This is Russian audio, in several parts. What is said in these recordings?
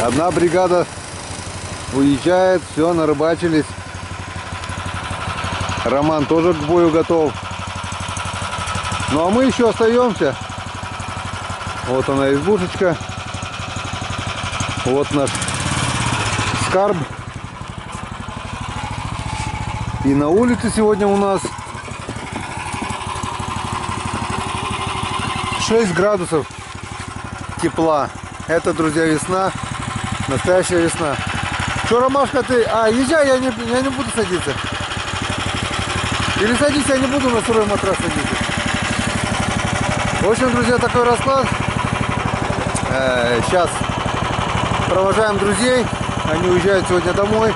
Одна бригада уезжает, все, нарыбачились. Роман тоже к бою готов. Ну а мы еще остаемся. Вот она избушечка. Вот наш скарб. И на улице сегодня у нас 6 градусов тепла. Это, друзья, весна. Настоящая весна. Что, Ромашка, ты... езжай, я не буду садиться. Или садись, я не буду на сырой матрас садиться. В общем, друзья, такой расклад. Сейчас провожаем друзей. Они уезжают сегодня домой.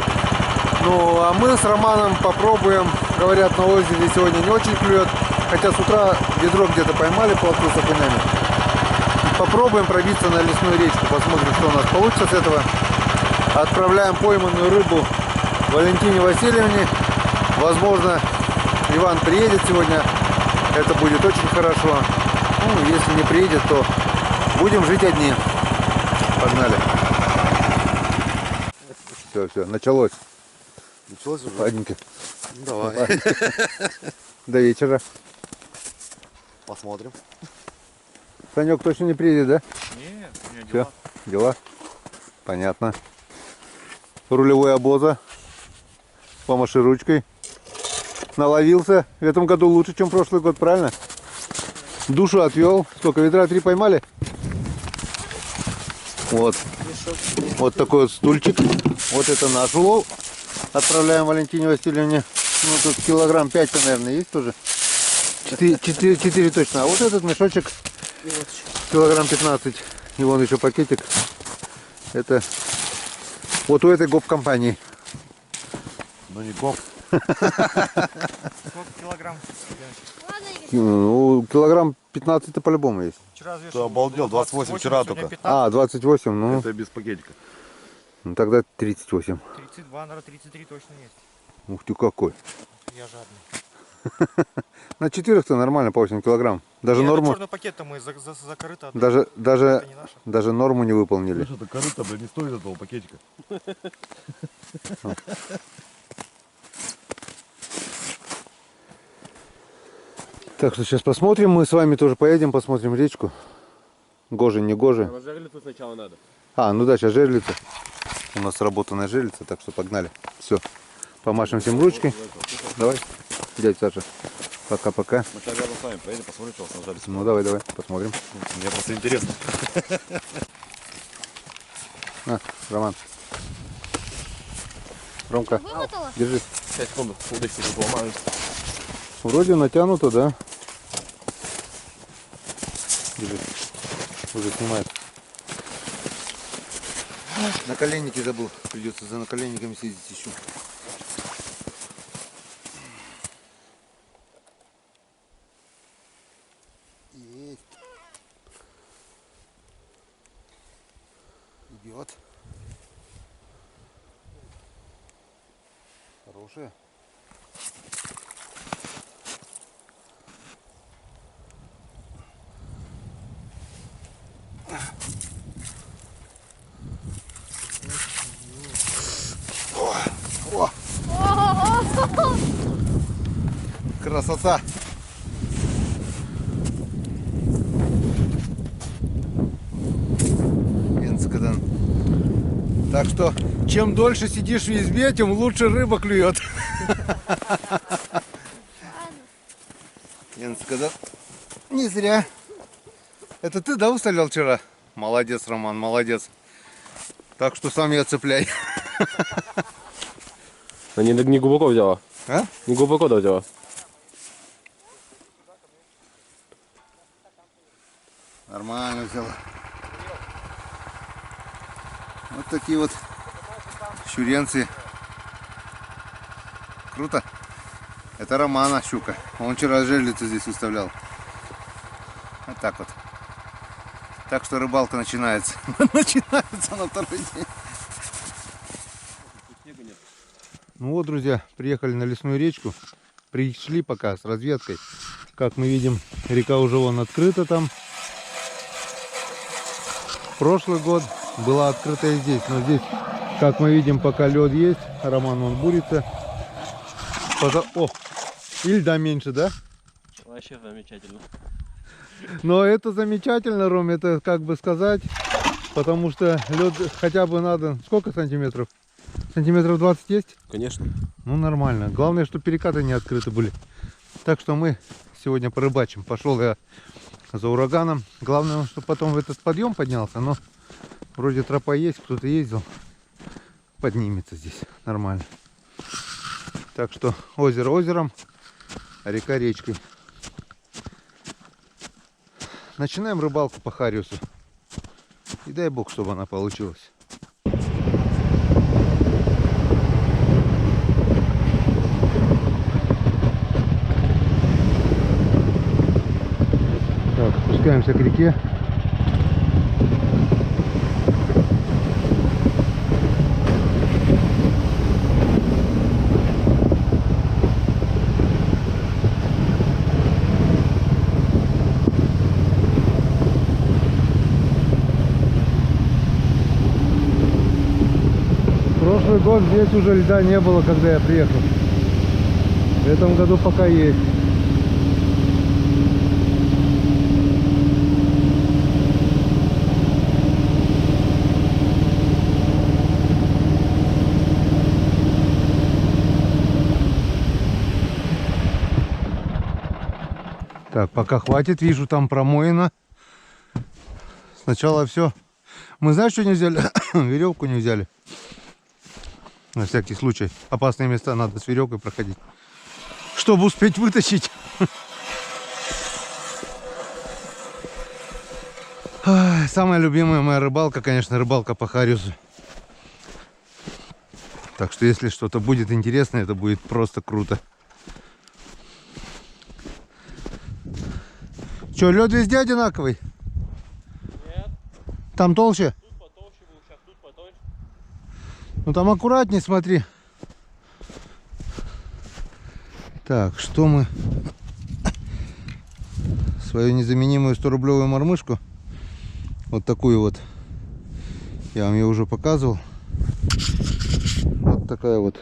Ну, а мы с Романом попробуем. Говорят, на озере сегодня не очень клюет. Хотя с утра ведро где-то поймали, плотву с окунями. Попробуем пробиться на лесную речку. Посмотрим, что у нас получится с этого. Отправляем пойманную рыбу Валентине Васильевне. Возможно, Иван приедет сегодня. Это будет очень хорошо. Ну, если не приедет, то будем жить одни. Погнали. Все, началось. Началось уже? Ладненько. Давай. До вечера. Посмотрим. Санек точно не приедет, да? Нет, у меня Все, дела. дела. Понятно. Рулевой обоза. Помаши ручкой. Наловился. В этом году лучше, чем прошлый год, правильно? Душу отвел. Сколько, ведра 3 поймали? Вот. Вот такой вот стульчик. Вот это наш улов. Отправляем Валентине Васильевне. Ну, тут килограмм 5, наверное, есть тоже. 4 точно. А вот этот мешочек килограмм 15. И вон еще пакетик. Это вот у этой гоп-компании. Ну не коп. Сколько килограмм? Ну, килограмм 15 по-любому есть. Вчера Ты взвешивал. обалдел, 28 вчера только. 15, 28, ну, Это без пакетика. ну тогда 38. 32, наверное, 33 точно есть. Ух ты какой. Я жадный. На 4-то нормально, по 8 килограмм. Даже норму, Черный пакет мы закрыто отдаем. даже, даже, Это не наше. даже норму не выполнили. Слышь, это корыто, блин, не стоит этого пакетика. Так что сейчас посмотрим, мы с вами тоже поедем, посмотрим речку. Гоже, не гоже. На жерлицу сначала надо. Ну да, сейчас жерлица. У нас сработанная жерлица, так что погнали. Все, помашем всем ручкой. Давай, дядя Саша. Пока-пока. Мы сейчас рядом с вами поедем, посмотрим, что у вас на жерлице. Ну давай, посмотрим. Мне просто интересно. Роман. Ромка, Вымотала? держись. 5 секунд, удочки тут ломают. Вроде натянуто, да? Держись. Уже снимает. Наколенники забыл. Придется за наколенниками съездить еще. Есть. Идет. Хорошая. Красота! Венскадан. Так что, чем дольше сидишь в избе, тем лучше рыба клюет. Венскадан. Не зря. Это ты, да, выставлял вчера? Молодец, Роман, молодец. Так что сам я цепляй. Она не глубоко взяла. А? Не глубоко да взяла. Нормально взяла. Вот такие вот щуренцы. Круто. Это Романа щука. Он вчера жерлицу здесь выставлял. Вот так вот. Так что рыбалка начинается. Начинается на второй день. Ну вот, друзья, приехали на лесную речку. Пришли пока с разведкой. Как мы видим, река уже вон открыта там. Прошлый год была открыта и здесь. Но здесь, как мы видим, пока лед есть, Роман он бурится. О, и льда меньше, да? Вообще замечательно. Но это замечательно, Ром, это как бы сказать, потому что лед хотя бы надо... Сколько сантиметров? Сантиметров 20 есть? Конечно. Ну, нормально. Главное, что перекаты не открыты были. Так что мы сегодня порыбачим. Пошел я за ураганом. Главное, чтобы потом в этот подъем поднялся. Но вроде тропа есть, кто-то ездил. Поднимется здесь нормально. Так что озеро озером, а река речкой. Начинаем рыбалку по Хариусу. И дай бог, чтобы она получилась. Так, спускаемся к реке. Прошлый год здесь уже льда не было, когда я приехал. В этом году пока есть. Так, пока хватит, вижу, там промоина. Сначала все. Мы знаешь, что не взяли? Веревку не взяли. На всякий случай. Опасные места надо с веревкой проходить, чтобы успеть вытащить. Самая любимая моя рыбалка, конечно, рыбалка по Хариусу. Так что если что-то будет интересное, это будет просто круто. Че, лед везде одинаковый? Нет. Там толще? Тут потолще был, сейчас тут потолще. Ну там аккуратней, смотри. Так, что мы? Свою незаменимую 100-рублевую мормышку. Вот такую вот. Я вам ее уже показывал. Вот такая вот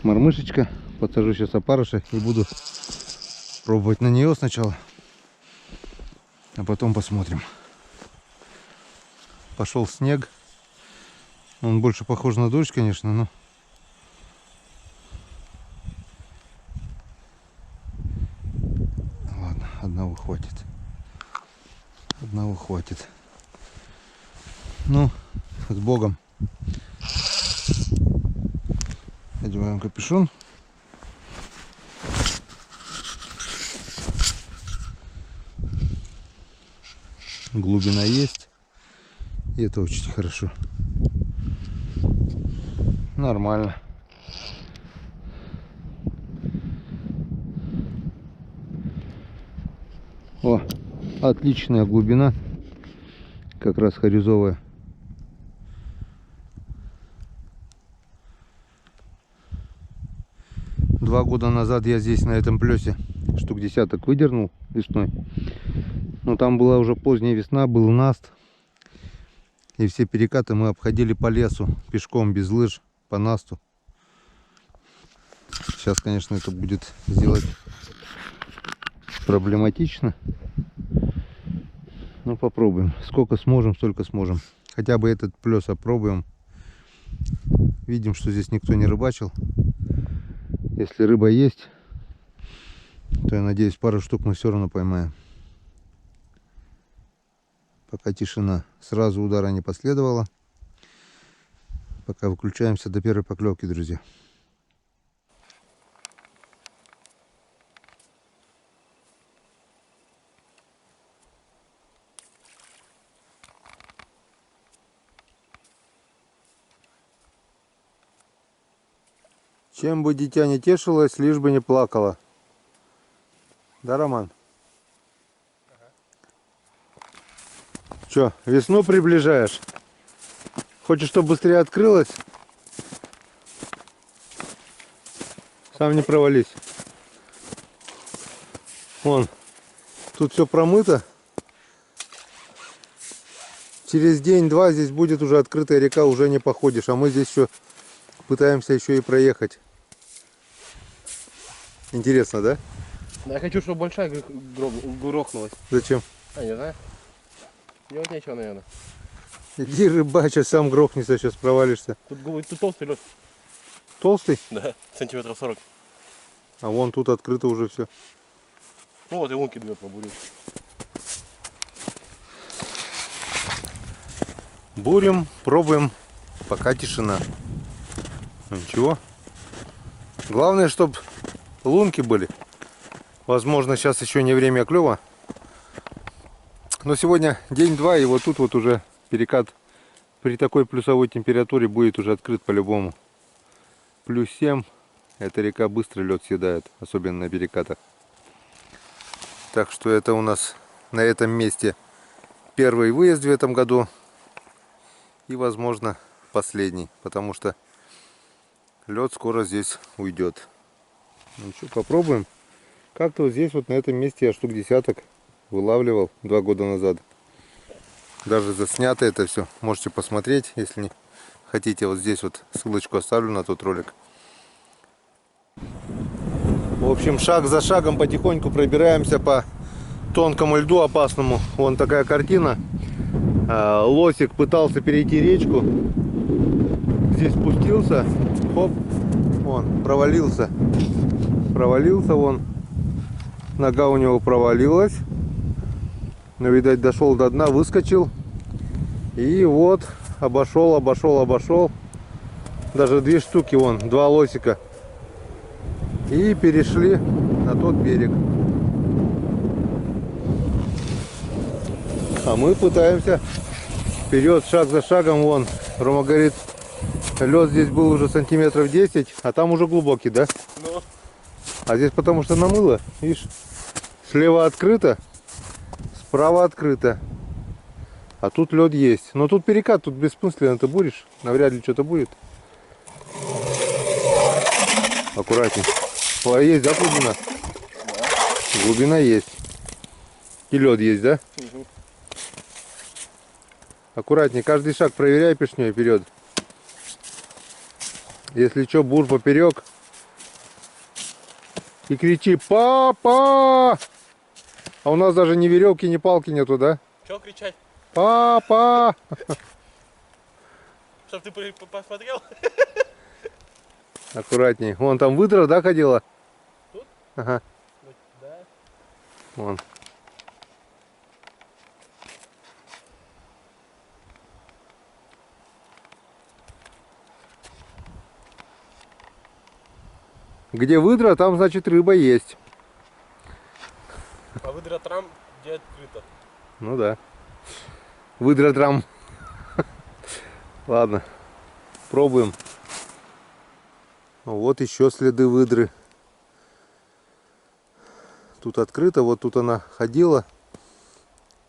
мормышечка. Подсажу сейчас опарыша и буду пробовать на нее сначала. А потом посмотрим. Пошел снег. Он больше похож на дождь, конечно, но... Ладно, одного хватит. Одного хватит. Ну, с Богом. Одеваем капюшон. Глубина есть. И это очень хорошо. Нормально. О, отличная глубина. Как раз харюзовая. Два года назад я здесь на этом плесе штук десяток выдернул весной. Но там была уже поздняя весна, был наст. И все перекаты мы обходили по лесу, пешком, без лыж, по насту. Сейчас, конечно, это будет сделать проблематично. Но попробуем. Сколько сможем, столько сможем. Хотя бы этот плес опробуем. Видим, что здесь никто не рыбачил. Если рыба есть, то я надеюсь, пару штук мы все равно поймаем. Пока тишина. Сразу удара не последовало. Пока выключаемся до первой поклевки, друзья. Чем бы дитя не тешилось, лишь бы не плакало. Да, Роман? Че, весну приближаешь? Хочешь, чтобы быстрее открылось? Сам не провались. Вон, тут все промыто. через день-два здесь будет уже открытая река, уже не походишь. А мы здесь еще пытаемся еще и проехать. Интересно, да? Да, я хочу, чтобы большая грохнулась. Зачем? Не знаю. Делать нечего, наверное. Иди рыбачь, а сам грохнется, сейчас провалишься. Тут толстый лед. Толстый? Да, сантиметров 40. А вон тут открыто уже все. Ну вот и лунки бьет по бурю. Бурим, пробуем, пока тишина. Ну, ничего. Главное, чтобы лунки были. Возможно, сейчас еще не время клёва. Но сегодня день-два, и вот тут вот уже перекат при такой плюсовой температуре будет уже открыт по-любому. Плюс 7. Эта река быстро лед съедает, особенно на перекатах. Так что это у нас на этом месте первый выезд в этом году. И, возможно, последний, потому что лед скоро здесь уйдет. Ну что, попробуем. Как-то вот здесь вот на этом месте я штук десяток вылавливал 2 года назад. Даже заснято это все. Можете посмотреть, если не хотите. Вот здесь вот ссылочку оставлю на тот ролик. В общем, шаг за шагом потихоньку пробираемся по тонкому льду опасному. Вон такая картина. Лосик пытался перейти речку. Здесь спустился. Хоп. Вон, провалился. Провалился вон. Нога у него провалилась. Но, видать, дошел до дна, выскочил. И вот, обошел. Даже 2 штуки, вон, 2 лосика. И перешли на тот берег. А мы пытаемся вперед, шаг за шагом. Вон, Рома говорит, лед здесь был уже сантиметров 10, а там уже глубокий, да? Ну. А здесь потому что намыло, видишь, слева открыто, справа открыто. А тут лед есть. Но тут перекат, тут бессмысленно ты буришь, навряд ли что-то будет. Аккуратней. О, есть, да, глубина? Да. Глубина есть. И лед есть, да? Угу. Аккуратней, каждый шаг проверяй пешней вперед. Если что, бур поперек. И кричи: папа! А у нас даже ни веревки, ни палки нету, да? Чего кричать? Папа! Чтоб ты посмотрел? Аккуратней. Вон там выдра, да, ходила? Тут? Ага. Да. Вон. Где выдра, там, значит, рыба есть. А выдра там, где открыто. Ну да. Выдра трам. Ладно. Пробуем. Вот еще следы выдры. Тут открыто, вот тут она ходила.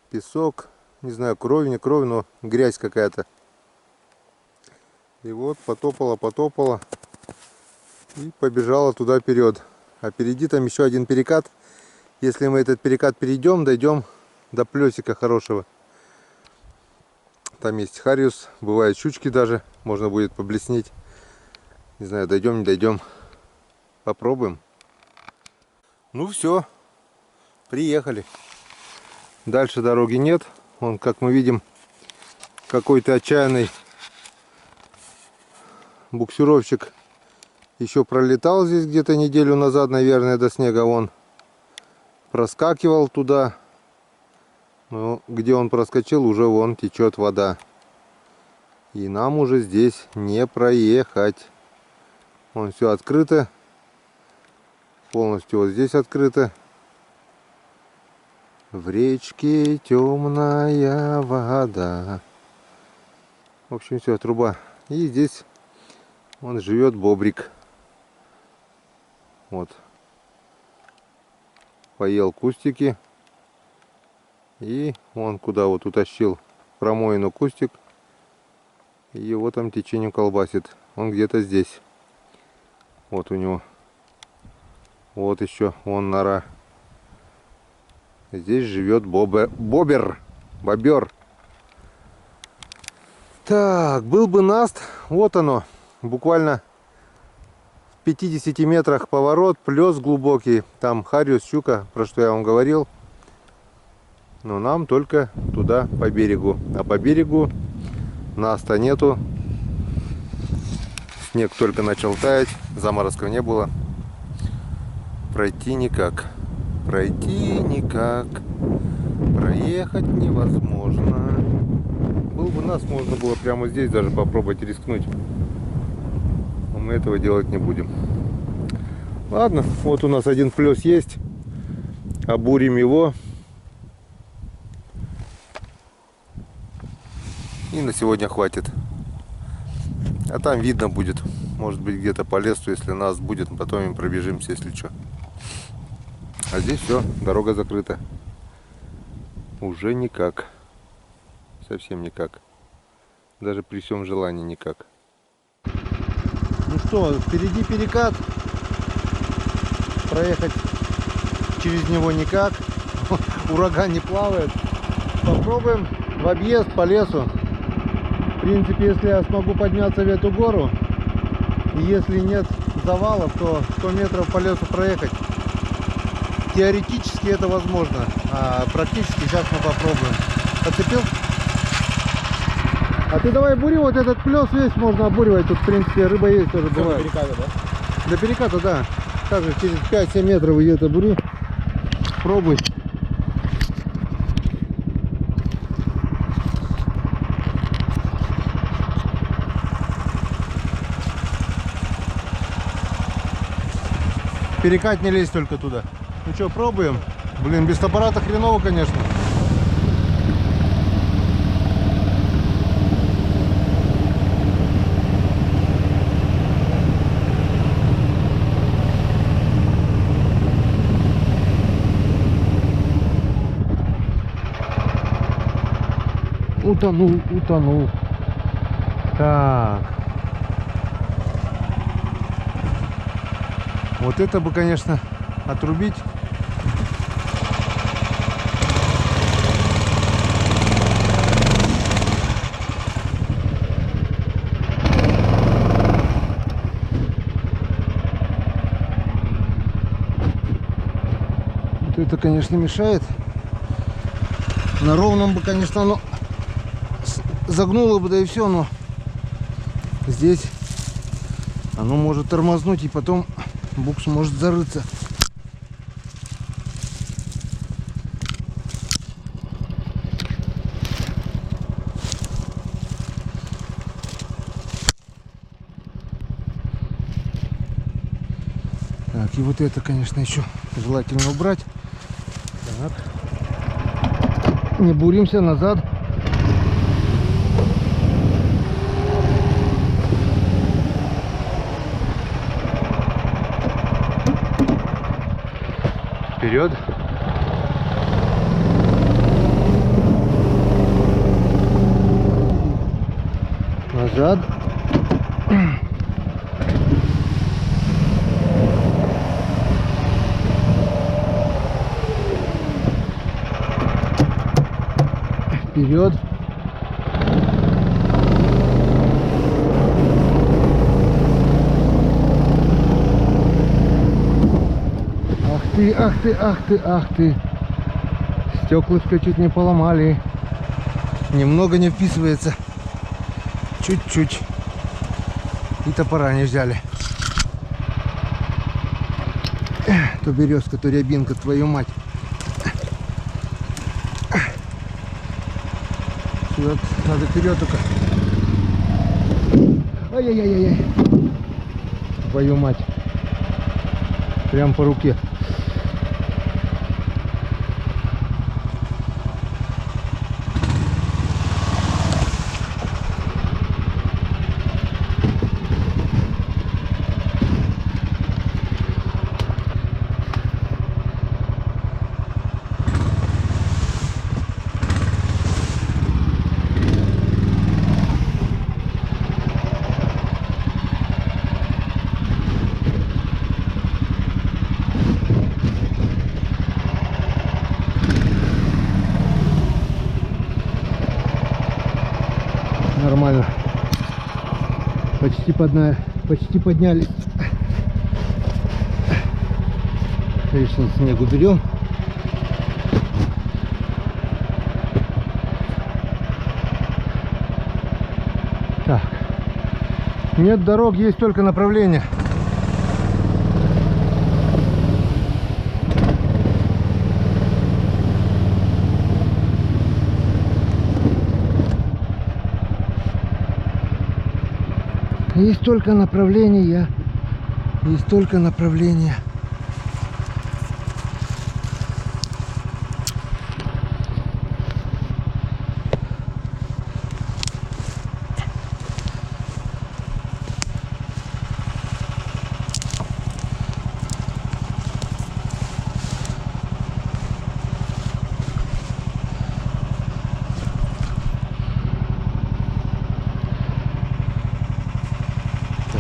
Песок. Не знаю, кровь, не кровь, но грязь какая-то. И вот потопала. И побежала туда вперед. А впереди там еще один перекат. Если мы этот перекат перейдем, дойдем до плесика хорошего. Там есть хариус, бывают щучки даже. Можно будет поблеснить. Не знаю, дойдем, не дойдем. Попробуем. Ну все. Приехали. Дальше дороги нет. Вон, как мы видим, какой-то отчаянный буксировщик еще пролетал здесь где-то неделю назад, наверное, до снега. Он проскакивал туда. Но где он проскочил, уже вон течет вода. И нам уже здесь не проехать. Вон все открыто. Полностью вот здесь открыто. В речке темная вода. В общем, все, труба. И здесь он живет бобрик. Вот. Поел кустики. И он куда вот утащил промоину кустик. И его там течением колбасит. Он где-то здесь. Вот у него. Вот еще. Вон нора. Здесь живет бобер. Бобер. Так, был бы наст, вот оно, буквально в 50 метрах поворот, плес глубокий, там хариус, щука, про что я вам говорил. Но нам только туда по берегу, а по берегу наста нету, снег только начал таять, заморозков не было, пройти никак, проехать невозможно. Был бы нас, можно было прямо здесь даже попробовать рискнуть. Но мы этого делать не будем. Ладно, вот у нас один плюс есть. Обурим его. И на сегодня хватит. А там видно будет. Может быть, где-то по лесу, если нас будет, потом им пробежимся, если что. А здесь все, дорога закрыта. Уже никак. Совсем никак. Даже при всем желании никак. Ну что, впереди перекат. Проехать через него никак. Ураган не плавает. Попробуем в объезд по лесу. В принципе, если я смогу подняться в эту гору, и если нет завалов, то 100 метров по лесу проехать. Теоретически это возможно, а практически сейчас мы попробуем. Подцепил? А ты давай бури, вот этот плес весь можно обуривать. Тут, в принципе, рыба есть тоже бывает. До переката, да? До переката, да. Также через 5-7 метров идет обури. Пробуй. Перекат не лезь только туда. Ну что, пробуем? Блин, без аппарата хреново, конечно. Утонул. Так. Вот это бы, конечно, отрубить. Вот это, конечно, мешает. На ровном бы, конечно, оно загнуло бы, да и все, но здесь оно может тормознуть, и потом букс может зарыться. Так, и вот это, конечно, еще желательно убрать. Так. Не буримся, назад. Вперед. Назад. Вперед. Ах ты. Стеклышко чуть не поломали. Немного не вписывается. Чуть-чуть. И топора не взяли. То березка, то рябинка, твою мать. Сюда надо вперед только. Ай-яй-яй-яй. Твою мать. Прям по руке. почти поднялись. Лишний снег уберем. Так. Нет дорог, есть только направление. Есть только направление. Есть только направление.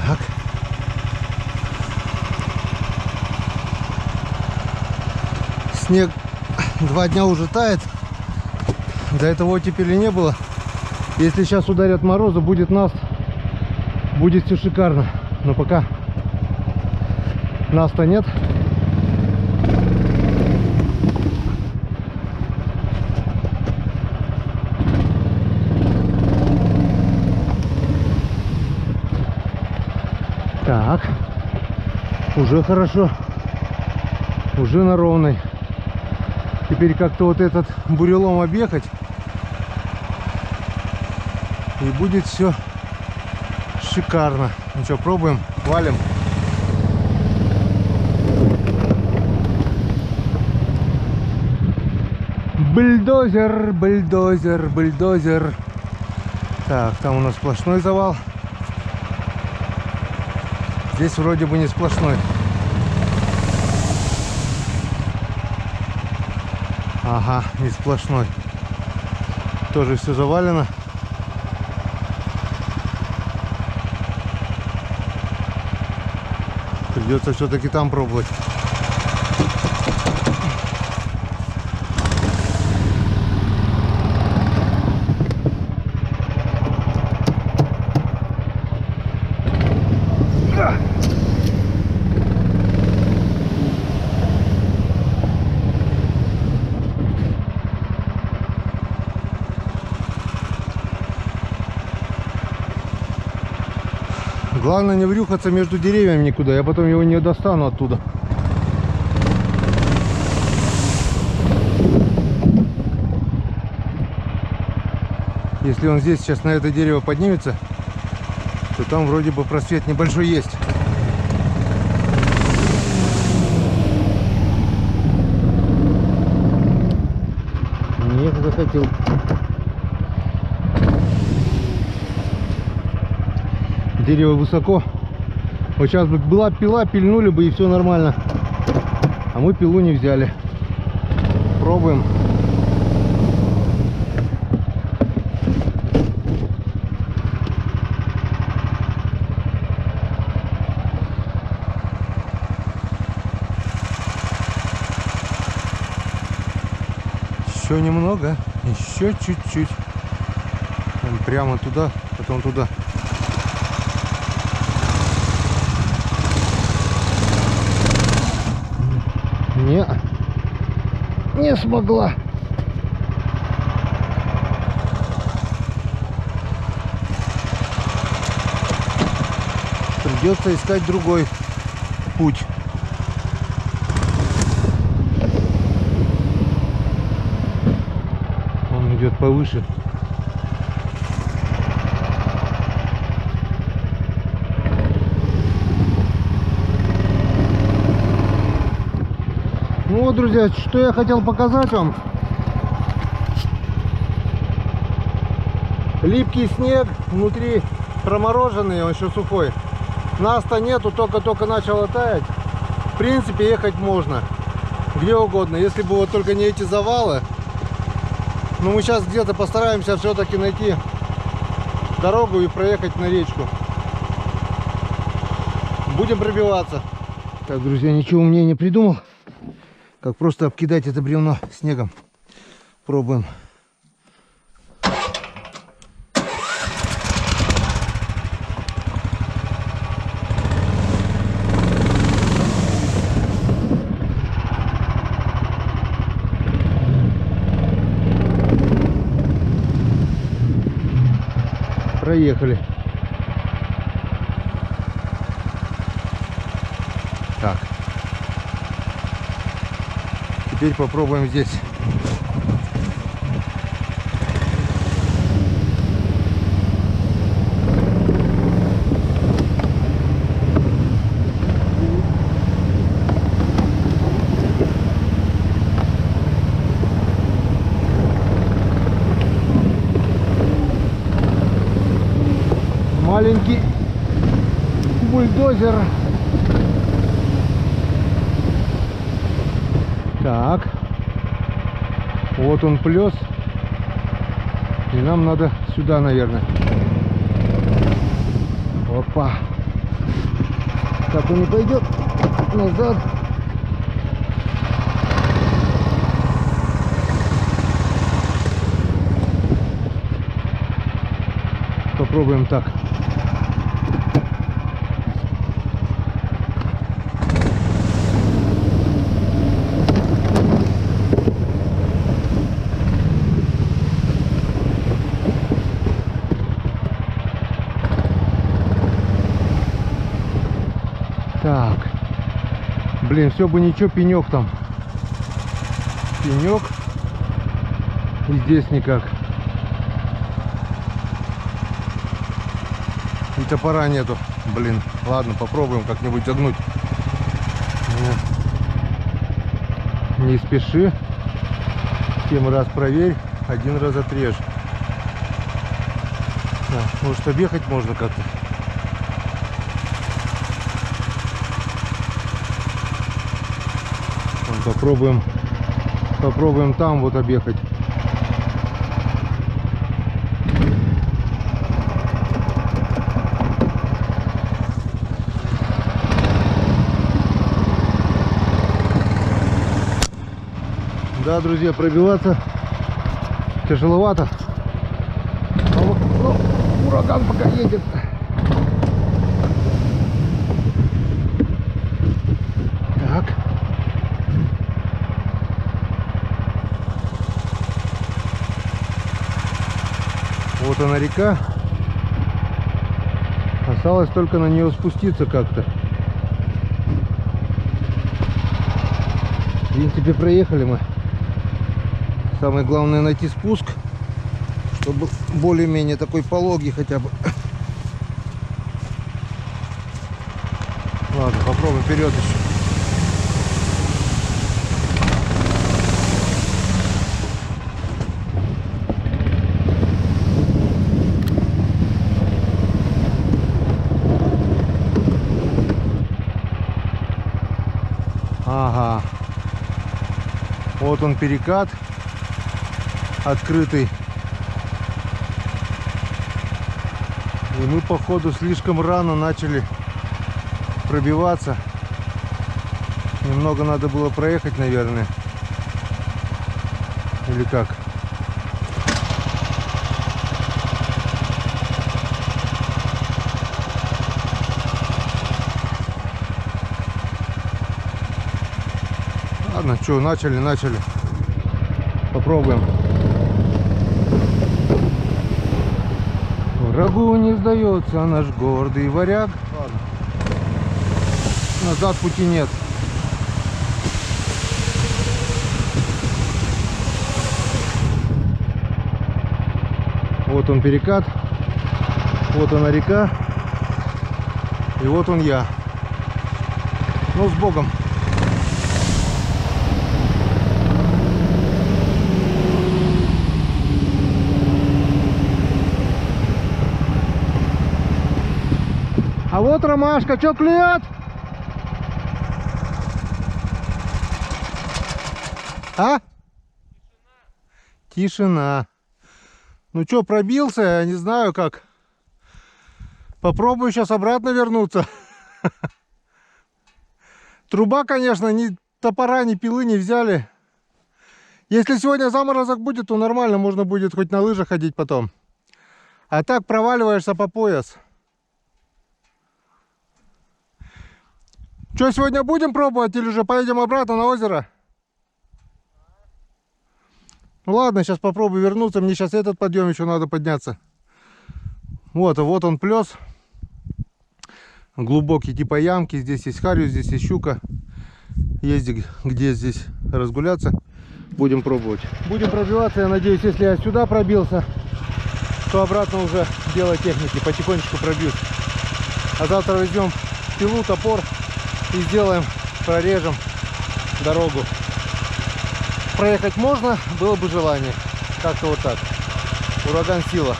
Так. Снег 2 дня уже тает. До этого оттепели не было. Если сейчас ударят морозы, будет наст. Будет все шикарно. Но пока наста нет. Так, уже хорошо, уже на ровной. Теперь как-то вот этот бурелом объехать, и будет все шикарно. Ну что, пробуем, валим. Бульдозер, бульдозер, бульдозер. Так, там у нас сплошной завал. Здесь вроде бы не сплошной. Ага, не сплошной. Тоже все завалено. Придется все-таки там пробовать. Главное не врюхаться между деревьями никуда, я потом его не достану оттуда. Если он здесь сейчас на это дерево поднимется, то там вроде бы просвет небольшой есть. Не захотел. Дерево высоко. Вот сейчас бы была пила, пильнули бы и все нормально. А мы пилу не взяли. Пробуем. Еще немного. Еще чуть-чуть. Прямо туда, потом туда. Не смогла. Придется искать другой путь. Он идет повыше. Ну вот, друзья, что я хотел показать вам. Липкий снег, внутри промороженный, он еще сухой. Наста нету, только-только начало таять. В принципе, ехать можно где угодно, если бы вот только не эти завалы. Но мы сейчас где-то постараемся все-таки найти дорогу и проехать на речку. Будем пробиваться. Так, друзья, ничего умнее не придумал, как просто обкидать это бревно снегом. Пробуем. проехали. Так. Теперь попробуем здесь. Маленький бульдозер. Так. Вот он плес. И нам надо сюда, наверное. Опа. Так он не пойдет. Назад. Попробуем так. Так, блин, все бы ничего, пенек там. Пенек. И здесь никак. И топора нету. Блин, ладно, попробуем как-нибудь загнуть. Не спеши. 7 раз проверь, 1 раз отрежь. Так, может, объехать можно как-то. Попробуем там вот объехать. Да, друзья, пробиваться тяжеловато. Но ураган пока едет. Так. Вот она река. Осталось только на нее спуститься как-то. В принципе, проехали мы. Самое главное найти спуск, чтобы более-менее такой пологий хотя бы. Ладно, попробуем вперед еще. Ага. Вот он перекат. Открытый. И мы, походу, слишком рано начали пробиваться. Немного надо было проехать, наверное. Или как? Ладно, что, начали. Попробуем. Врагу не сдается наш гордый варяг. Ладно. Назад пути нет. Вот он перекат. Вот она река. И вот он я. Ну, с Богом. А вот ромашка, что клюет? А? Тишина. Ну что, пробился, я не знаю как. Попробую сейчас обратно вернуться. Труба, конечно, ни топора, ни пилы не взяли. Если сегодня заморозок будет, то нормально, можно будет хоть на лыжах ходить потом. А так проваливаешься по пояс. Что, сегодня будем пробовать или же поедем обратно на озеро? Ну ладно, сейчас попробую вернуться. Мне сейчас этот подъем еще надо подняться. Вот он плес. Глубокий типа ямки. Здесь есть харю, здесь есть щука. Есть где здесь разгуляться. Будем пробовать. Будем пробиваться. Я надеюсь, если я сюда пробился, то обратно уже дело техники. Потихонечку пробьюсь. А завтра возьмем пилу, топор и сделаем, прорежем дорогу. Проехать можно, было бы желание. Как-то вот так. Ураган сила.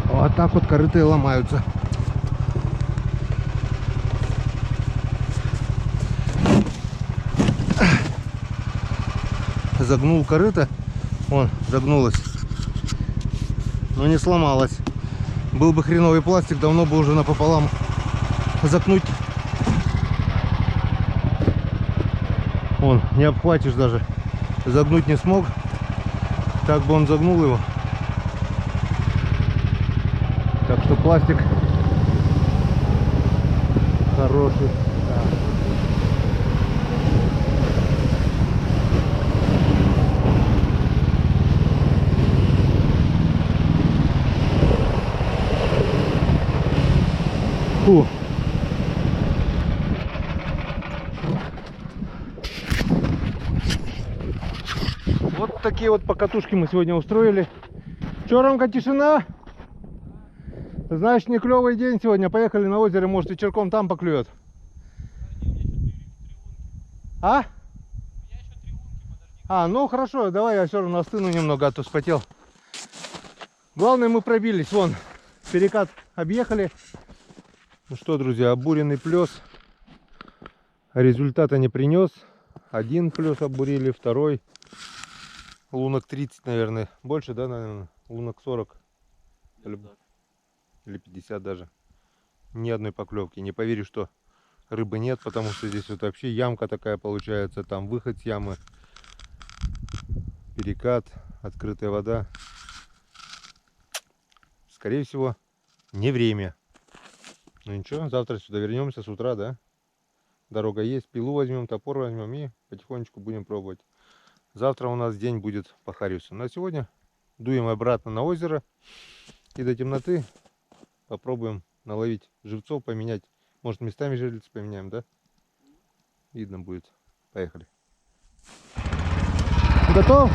Вот так вот корыты ломаются. Загнул корыто. Вон, загнулась. Но не сломалась. Был бы хреновый пластик, давно бы уже напополам загнуть. Вон, не обхватишь даже. Загнуть не смог. Так бы он загнул его. Так что пластик хороший. Фу. Вот такие вот покатушки мы сегодня устроили. Че, Ромка, тишина? Знаешь, не клевый день сегодня. Поехали на озеро, может, вечерком там поклюет. А? А, ну хорошо, давай я все равно остыну немного, а то вспотел. Главное, мы пробились. Вон, перекат объехали. Ну что, друзья, обуренный плес. Результата не принес. Один плес обурили, второй. Лунок 30, наверное. Больше, да, наверное? Лунок 40. Или 50 даже. Ни одной поклевки. Не поверишь, что рыбы нет, потому что здесь вот вообще ямка такая получается. Там выход с ямы. Перекат, открытая вода. Скорее всего, не время. Ну ничего, завтра сюда вернемся с утра, да? Дорога есть, пилу возьмем, топор возьмем и потихонечку будем пробовать. Завтра у нас день будет по Хариусу. На сегодня дуем обратно на озеро и до темноты попробуем наловить живцов, поменять. Может, местами жерлиц поменяем, да? Видно будет. Поехали. Готов?